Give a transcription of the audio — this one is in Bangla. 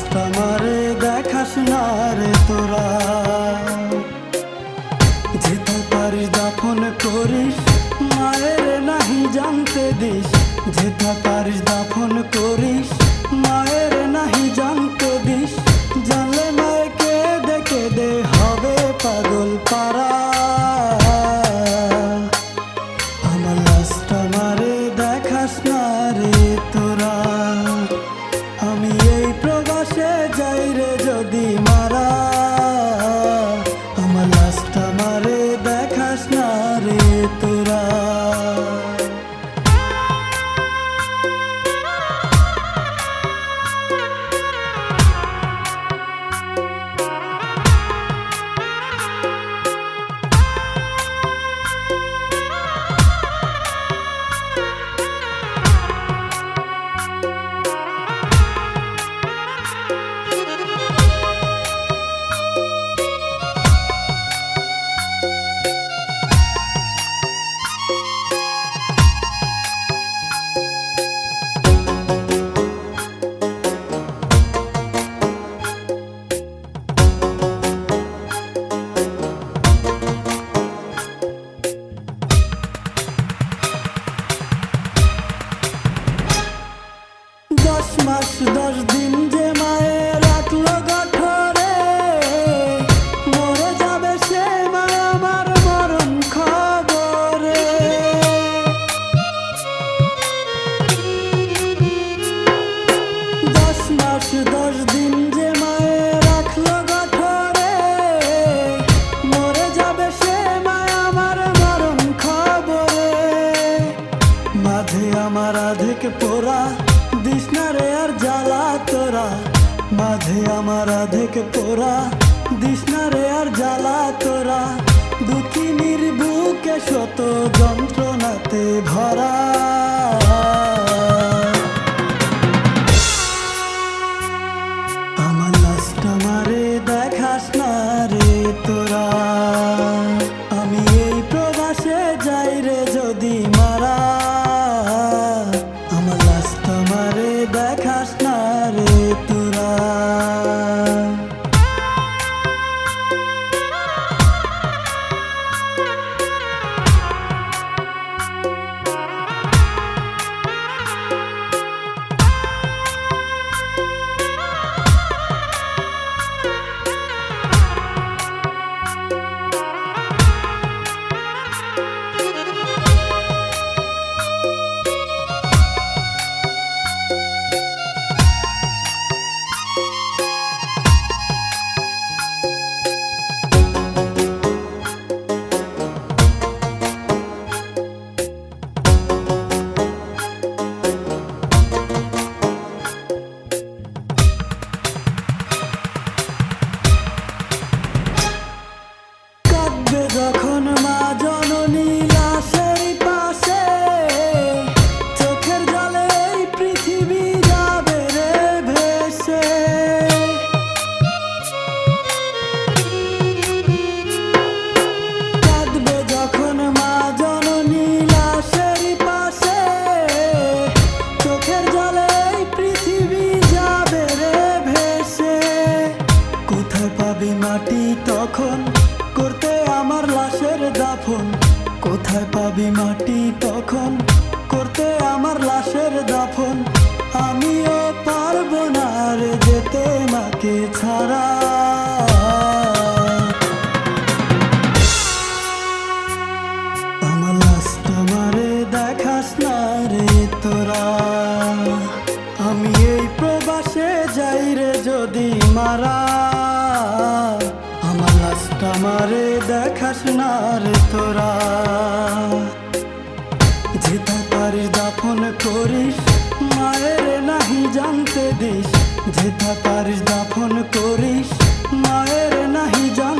লাশটা মারে দেখাস না রে তোরা, যেতে পারিস দাফন করিস, মায়ের নাহি জানতে দিস। যেতে পারিস দাফন করিস, মায়ের নাহি জানতে দিস। জানলে মায়কে দেখে দে হবে পাগল পারা। আমার লাশটা মারে দেখাস না রে তোরা, আমি এই প্রবাসে যাই রে যদি মারা। আমার লাশটা মারে দেখাস না রে তোরা। দশ মাস 10 দিন যে মায়ে রাখলো গঠরে, মরে যাবে সে মায় আমার মরণ খবরে। 10 মাস 10 দিন যে মায়ে রাখলো গঠরে, মরে যাবে সে মায় আমার মরণ খবরে। মাঝে আমার আধিক পোড়া দিস না রে আর জ্বালা তোরা, মাঝে আমার আধিক পোড়া দিস না রে আর জ্বালা তোরা। দুঃখিনীর বুকে শত যন্ত্রণাতে ভরা। আমার লাশটা মারে দেখাস না রে তোরা, আমি এই প্রবাসে যাই রে যদি মারা। আমার লাশটা মারে দেখাস না রে তোরা। যখন মা জননী লাশের পাশে, চোখের জলে এই পৃথিবী যাবে রে ভেসে। কাঁদবে যখন মা জননী লাশের পাশে, চোখের জলে এই পৃথিবী যাবে রে ভেসে। কোথায় পাবি মাটি তখন করতে আমার লাশের দাফন? কোথায় পাবি মাটি তখন করতে আমার লাশের দাফন? আমিও পারবো না রে যেতে মাকে ছাড়া। আমার লাশটা মারে দেখাস না রে তোরা, আমি এই প্রবাসে যাই রে যদি মারা। আমার লাশটা মারে দেখাস না রে তোরা, যেতে পারিস দাফন করিস, মায়ের নাহি জানতে দিস। যেতে পারিস দাফন করিস, মায়ের নাহি জানতে